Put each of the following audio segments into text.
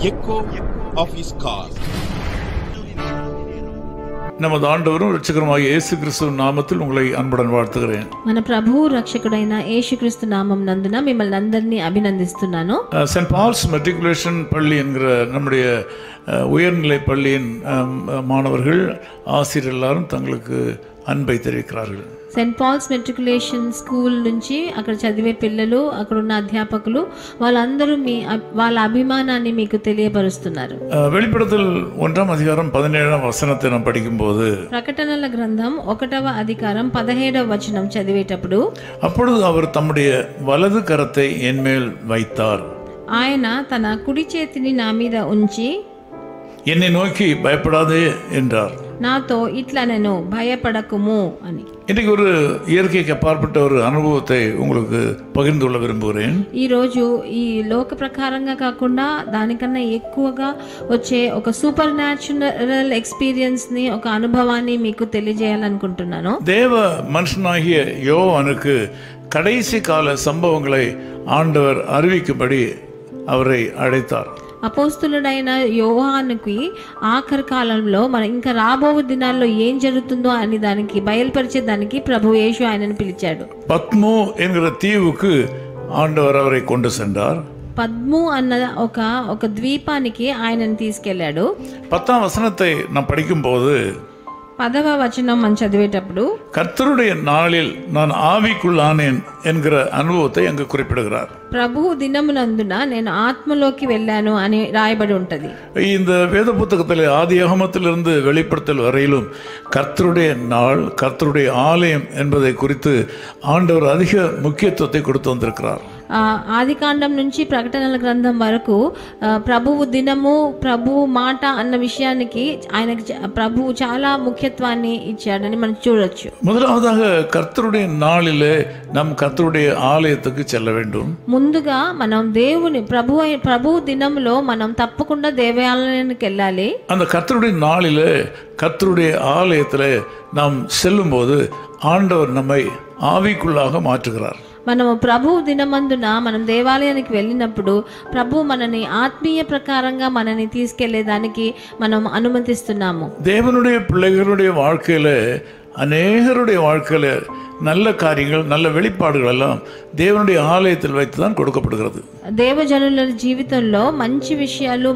echo of his call. நமது ஆண்டவரும் ரட்சகருமாகிய இயேசு கிறிஸ்துவின் நாமத்தில் உங்களை அன்புடன் வாழ்த்துகிறேன். మన ప్రభువు రక్షకుడైన యేసుక్రీస్తు నామం నందున మిమ్మల్ని అందరినీ అభినందిస్తున్నాను. சென்ட் பால்ஸ் மெட்ரிகுலேஷன் பள்ளி என்கிற நம்முடைய உயர்நிலை பள்ளியின் மாணவர்கள் ஆசிரியர் எல்லாரும் தங்களுக்கு அன்பை தெரிவிக்கிறார்கள். సెయింట్ పాల్స్ మెట్రికులేషన్ స్కూల్ నుంచి అక్కడ చదివే పిల్లలు అక్కడ ఉన్న అధ్యాపకులు వాళ్ళందరూ వాళ్ళ అభిమానాన్ని మీకు తెలియపరుస్తున్నారు. வெளிப்படுத்தல் 1ஆம் அதிகாரம் 17ஆம் வசனத்தை நாம் படிக்கும்போது ప్రకటనల గ్రంథం 1వ అధికారం 17వ వచనం చదివేటప్పుడు அப்பொழுது அவர் தம்முடைய வலது கரத்தை என்மேல் வைத்தார். ఆయన తన కుడి చేతిని నా మీద ఉంచి என்னை நோக்கி பயப்படாதே என்றார். నాతో ఇట్లా నేను భయపడకుము అని. இன்னைக்கு ஒரு இயற்கைக்கு அப்பாற்பட்ட ஒரு அனுபவத்தை உங்களுக்கு பகிர்ந்து கொள்ள விரும்புகிறேன். ఈరోజు ఈ లోక ప్రకారంగా కాకుండా దానికన్నా ఎక్కువగా వచ్చే ఒక సూపర్ న్యాచురల్ ఎక్స్పీరియన్స్ ని ఒక అనుభవాన్ని మీకు తెలియజేయాలనుకుంటున్నాను. தேவ மனுஷனாகிய யோவானுக்கு கடைசி கால சம்பவங்களை ஆண்டவர் அறிவிக்கும்படி அவரை அழைத்தார். అపోస్తులుడైన యోహానుకి ఆఖరి కాలంలో మన ఇంకా రాబో దినాల్లో ఏం జరుగుతుందో అని దానికి బయలుపరిచే దానికి ప్రభు యేసు ఆయనను పిలిచాడు. பத்மோ என்கிற தீவுக்கு ஆண்டவர் அவரை கொண்டு சென்றார். పద్ము అన్న ఒక ద్వీపానికి ఆయనను తీసుకెళ్లాడు. 10ஆம் வசனத்தை நாம் படிக்கும்போது 10వ వచనం మనం చదివేటప్పుడు கர்த்தருடைய நாளில் நான் ஆவிக்குள்ளானேன் என்கிற அனுபவத்தை அங்கு குறிப்பிடுகிறார். ప్రభు దినమునందున నేను ఆత్మలోకి వెళ్ళాను అని రాయబడి ఉంటది. இந்த வேத புத்தகத்தில் ஆதியாகமத்திலிருந்து வெளிப்படுத்தல் வரையிலும் கர்த்தருடைய நாள், கர்த்தருடைய ஆலயம் என்பதை குறித்து ஆண்டவர் அதிக முக்கியத்துவத்தை கொடுத்து வந்திருக்கிறார். ఆది కాండం నుంచి ప్రకటనల గ్రంథం వరకు ప్రభువు దినము, ప్రభువు మాట అన్న విషయానికి ఆయనకి ప్రభువు చాలా ముఖ్యత్వాన్ని ఇచ్చాడని మనం చూడొచ్చు. முதலாவதாக கர்த்தருடைய நாளிலே நாம் கர்த்தருடைய ஆலயத்துக்கு செல்ல வேண்டும். ముందుగా మనం దేవుని ప్రభు దినంలో మనం తప్పకుండా దేవాలయానికి వెళ్ళాలి. அந்த கர்த்தருடைய நாளிலே கர்த்தருடைய ஆலயத்திலே நாம் செல்லும்போது ஆண்டவர் நம்மை ஆவிக்குள்ளாக மாற்றுகிறார். మనము ప్రభు దినమందున మనం దేవాలయానికి వెళ్ళినప్పుడు ప్రభు మనని ఆత్మీయ ప్రకారంగా మనని తీసుకెళ్లేదానికి మనం అనుమతిస్తున్నాము. தேவனுடைய பிள்ளைகளுடைய வாழ்க்கையில அநேகருடைய வாழ்க்கையில நல்ல காரியங்கள், நல்ல வெளிப்பாடுகள் எல்லாம் தேவனுடைய ஆலயத்தில் வைத்து தான் கொடுக்கப்படுகிறது. దేవజనుల జీవితంలో మంచి విషయాలు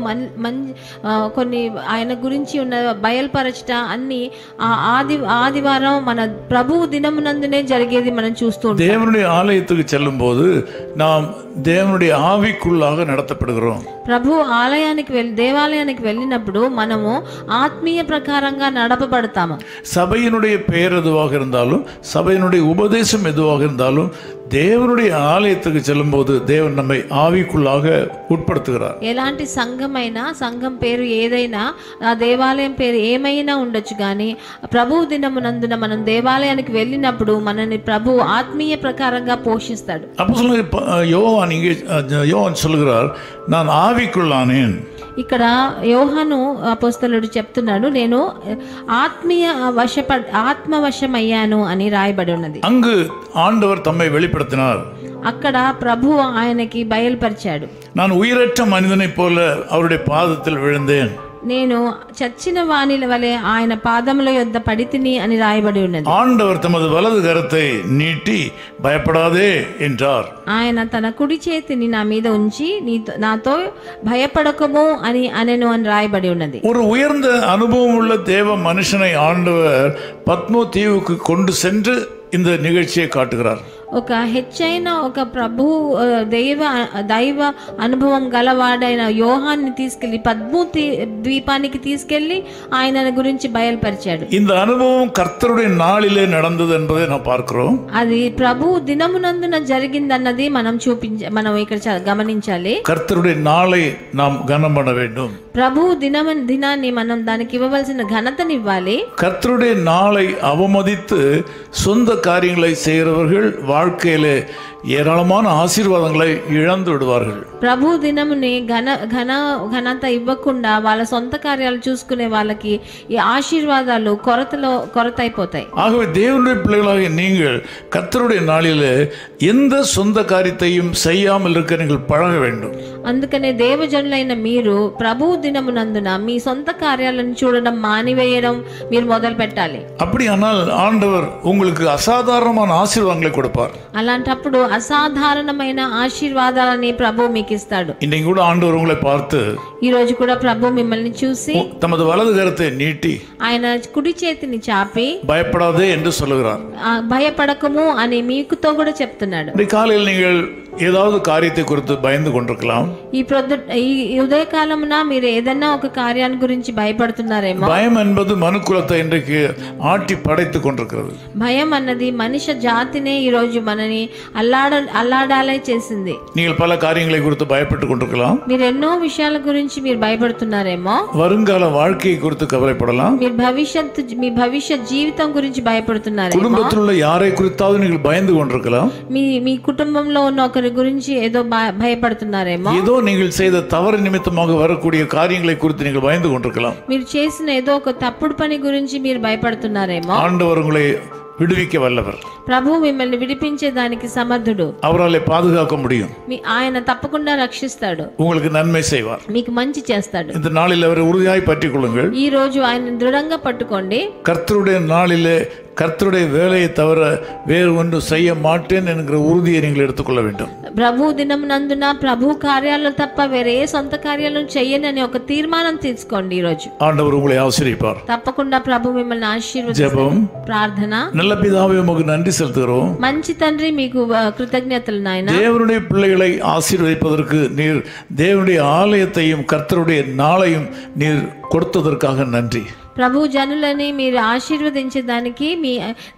కొన్ని ఆయన గురించి ఉన్న బయలుపరచట అన్ని ఆదివారం మన ప్రభు దినమునందునే జరిగేది మనం చూస్తూ ఉంటాం. தேவனுடைய ஆலயத்துக்கு செல்லும் போது நாம் தேவனுடைய ஆவிக்குள்ளாக நடத்தப்படுகிறோம். ప్రభు దేవాలయానికి వెళ్ళినప్పుడు మనము ఆత్మీయ ప్రకారంగా నడపబడతాము. சபையினுடைய பெயர் எதுவாக இருந்தாலும், சபையினுடைய உபதேசம் எதுவாக இருந்தாலும், தேவனுடைய ஆலயத்துக்கு செல்லும் போது தேவன் நம்மை ஆவிக்குள்ளாக உட்படுத்துகிறார். ఎలాంటి సంఘమైనా, సంఘం పేరు ఏదైనా, ఆ దేవాలయం పేరు ఏమైనా ఉండొచ్చు, కానీ ప్రభు దినమునందున మనం దేవాలయానికి వెళ్ళినప్పుడు మనని ప్రభు ఆత్మీయ ప్రకారంగా పోషిస్తాడు. அப்போஸ்தலனாகிய யோவான் சொல்கிறார், நான் ஆவிக்குள்ளானேன். ఇక్కడ యోహాను అపోస్తలుడు చెప్తున్నాడు, నేను ఆత్మవశమయ్యాను అని రాయబడి ఉన్నది. அங்கு ஆண்டவர் தம்மை வெளிப்படுத்தினார். అక్కడ ప్రభు ఆయనకి బయలుపరిచాడు. நான் உயிரற்ற மனிதனைப் போல அவருடைய பாதத்தில் விழுந்தேன். నేను చచ్చిన వాణిల వలె ఆయన పాదముల యొద్ద పడితిని అని రాయబడి ఉన్నది. ஆண்டவர் தமது வலது கரத்தை நீட்டி பயப்படாதே என்றார். ఆయన తన కుడి చేతిని నా మీద ఉంచి నాతో భయపడకము అని అనెను అని రాయబడి ఉన్నది. ஒரு உயர்ந்த அனுபவம் உள்ள தேவ மனுஷனை ஆண்டவர் பத்மோ தீவுக்கு கொண்டு சென்று இந்த நிகழ்ச்சியை காட்டுகிறார். ఒక హెచ్చైన ఒక ప్రభు దైవ అనుభవం గలవాడైన యోహాన్ని తీసుకెళ్లి పద్ము ద్వీపానికి తీసుకెళ్లి ఆయన గురించి బయలుపరిచాడు. இந்த அனுபவம் கர்த்தருடைய நாளிலே நடந்தது என்பதை நாம் பார்க்கிறோம். అది ప్రభు దినమునందున జరిగిందన్నది మనం ఇక్కడ గమనించాలి. கர்த்தருடைய நாளை நாம் கனம் பண்ண வேண்டும். ప్రభు దినాన్ని మనం దానికి ఇవ్వవలసిన ఘనతనివ్వాలి. கர்த்தருடைய நாளை அவமதித்து சொந்த காரியங்களை செய்கிறவர்கள் வாழ்க்கையிலே ஏராளமான ஆசீர்வாதங்களை இழந்து விடுவார்கள். ప్రభు దినముని ఘనత ఇవ్వకుండా వాళ్ళ సొంత కార్యాలు చూసుకునే వాళ్ళకి ఈ ఆశీర్వాదాలు కొరత అయిపోతాయి. ஆகவே தேவனுடைய பிள்ளைகளாகிய நீங்கள் கர்த்தருடைய நாளிலே எந்த சொந்த காரியத்தையும் செய்யாமல் இருக்க நீங்கள் பழக வேண்டும். అందుకనే దేవజనులైన మీరు ప్రభు దినమునందున మీ సొంత కార్యాలను చూడడం మానివేయడం మీరు మొదలు పెట్టాలి. அப்படியானால் ஆண்டவர் உங்களுக்கு அசாதாரணமான ஆசீர்வாதங்களை கொடுப்பார். అలాంటప్పుడు అసాధారణమైన ఆశీర్వాదాలని ప్రభు మీకు ఇస్తాడు. இன்னைக்கு கூட ஆண்டவர் உங்களை பார்த்து ఈ రోజు కూడా ప్రభు మిమ్మల్ని చూసి தமது வலது கரத்தை நீட்டி ఆయన కుడి చేతిని చాపి பயப்படாதே என்று சொல்லுகிறார். భయపడకము అని మీకుతో కూడా చెప్తున్నాడు. இந்த காலையில் நீங்கள் ஏதாவது காரியத்தை குறித்து பயந்து கொண்டிருக்கலாம். ఈ ఉదయకాలమున మీరు ఏదైనా ఒక కార్యాన్ని గురించి భయపడుతున్నారేమో. பயம் என்பது மனுக்குலத்தை இன்றைக்கு ஆட்டி படைத்துக் கொண்டிருக்கிறது. భయం అన్నది మనిషి జాతినే ఈ రోజు మనని అల్లాడాలే చేసింది. நீங்கள் பல காரியங்களை குறித்து பயப்பட்டுக் கொண்டிருக்கலாம். మీరు ఎన్నో విషయాల గురించి మీరు భయపడుతున్నారేమో. வருங்கால வாழ்க்கையை குறித்து கவலைப்படலாம். మీరు మీ భవిష్యత్ జీవితం గురించి భయపడుతున్నారేమో. குடும்பத்தில் உள்ள யாரை குறித்தாவது நீங்கள் பயந்து கொண்டிருக்கலாம். మీ కుటుంబంలో ఉన్న ఒకరి గురించి ఏదో భయపడుతున్నారేమో. ஏதோ நீங்கள் செய்த தவறு நிமித்தமாக வரக்கூடிய காரியங்களை குறித்து நீங்கள் பயந்து கொண்டிருக்கலாம். మీరు చేసిన ఏదో ఒక తప్పుడు పని గురించి మీరు భయపడుతున్నారేమో. ஆண்டவர் உங்களை விடுவிக்க வல்லவர். ప్రభు మిమ్మల్ని విడిపించే దానికి సమర్థుడు. அவராலே பாதுகாக்க முடியும். ఆయన తప్పకుండా రక్షిస్తాడు. உங்களுக்கு நன்மை செய்வார். మీకు మంచి చేస్తాడు. இந்த நாளில் அவரை உறுதியாய் பற்றிக் கொள்ளுங்கள். ఈ రోజు ఆయన దృఢంగా పట్టుకోండి. கர்த்தருடைய நாளிலே கர்த்தருடைய வேலையை தவிர வேறு ஒன்று செய்ய மாட்டேன் என்கிற உறுதியை நீங்கள் எடுத்துக்கொள்ள வேண்டும். ప్రభు దినమునందున ప్రభు కార్యాలు తప్ప వేరే ఏ సొంత కార్యాలను చేయనని ఒక తీర్మానం తీసుకోండి. ఈ రోజు ஆண்டவர் உங்களை ஆசீர்வதிப்பார். తప్పకుండా ప్రభు మిమ్మల్ని ఆశీర్వదిస్తాడు. ஜெபம். ప్రార్థన. நல்ல பிதாவே உமக்கு நன்றி செலுத்துகிறோம். మంచి తండ్రి మీకు కృతజ్ఞతలు నాయనా. தேவனுடைய பிள்ளைகளை ஆசீர்வதிப்பதற்கு நீர் தேவனுடைய ஆலயத்தையும் கர்த்தருடைய நாளையும் நீர் கொடுத்ததற்காக நன்றி. ప్రభు జనులని మీరు ఆశీర్వదించడానికి మీ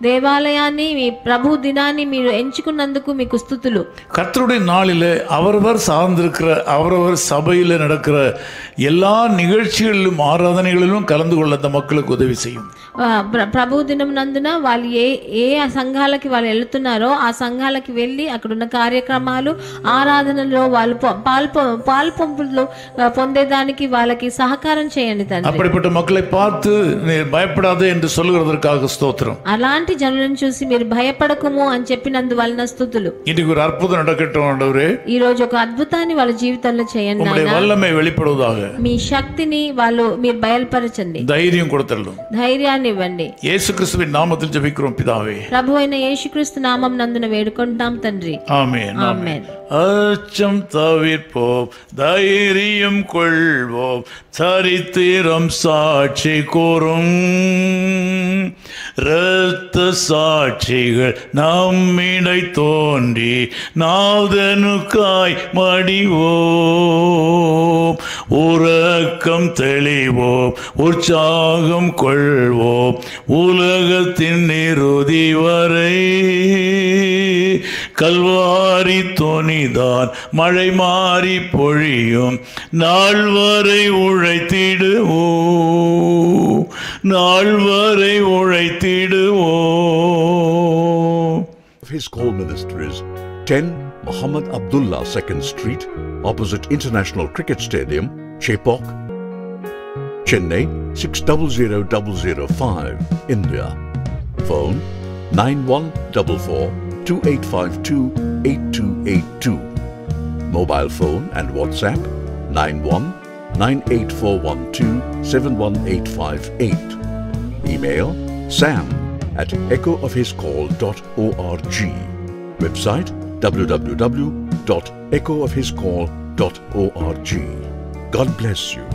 దేవాలయాన్ని మీ ప్రభు దినాన్ని మీరు ఎంచుకున్నందుకు మీకు స్తుతులు. கர்த்தருடைய நாளிலே அவரவர் சார்ந்திருக்கிற அவரவர் சபையில் நடக்கிற எல்லா நிகழ்ச்சிகளிலும் ஆராதனைகளிலும் கலந்து கொள்ள அந்த மக்களுக்கு உதவி செய்யும். ప్రభు దినం నందున వాళ్ళు ఏ సంఘాలకి వాళ్ళు వెళ్తున్నారో ఆ సంఘాలకి వెళ్ళి అక్కడున్న కార్యక్రమాలు ఆరాధనలో వాళ్ళు పాల్పొంపులు పొందేదానికి వాళ్ళకి సహకారం చేయండి తండ్రి. அப்படிப்பட்ட மக்களை பார்த்து நீர் பயப்படாதே என்று சொல்லுகிறதற்காக ஸ்தோத்திரம். అలాంటి జనులను చూసి మీరు భయపడకము అని చెప్పినందువలన స్తుతులు. இன்னைக்கு ஒரு அற்புதம் நடக்கட்டும் ஆண்டவரே. ఈ రోజు ఒక అద్భుతాన్ని వాళ్ళ జీవితంలో చేయండి నాయనా. உம்முடைய வல்லமை வெளிப்படுவதாக. మీ శక్తిని మీరు బయలుపరచండి. தைரியம் கொடுத்தல்லும். ధైర్యాన్ని ఇవ్వండి. యేసు క్రీస్తువిன் నామத்தில் జెபிக்கிறோம் పితావే. ప్రభువైన యేసుక్రీస్తు నామం నందున వేడుకుంటాం తండ్రి. ஆமென். ஆமென். அச்சம் தவிர்ப்போம், தைரியம் கொள்வோம், சரித்திரம் சாட்சி கூறும், இரத்த சாட்சிகள் நம்மிடை தோன்றி நாதனுக்காய் மடிவோம், உறக்கம் தெளிவோம், உற்சாகம் கொள்வோம், உலகத்தின் இறுதி வரை கல்வாரி தொனிதான் மழை மாறி பொழியும் நாள் வரை உழைத்திடுவோம், நாள் வரை உழைத்திடுவோம். His Call Ministries, 10 Muhammad Abdullah 2nd Street, opposite International Cricket Stadium, Chepauk, Chennai 600005, India. Phone 9144-2852-8282. Mobile phone and WhatsApp 91-98412-71858. Email sam@echoofhiscall.org. Website www.echoofhiscall.org. God bless you.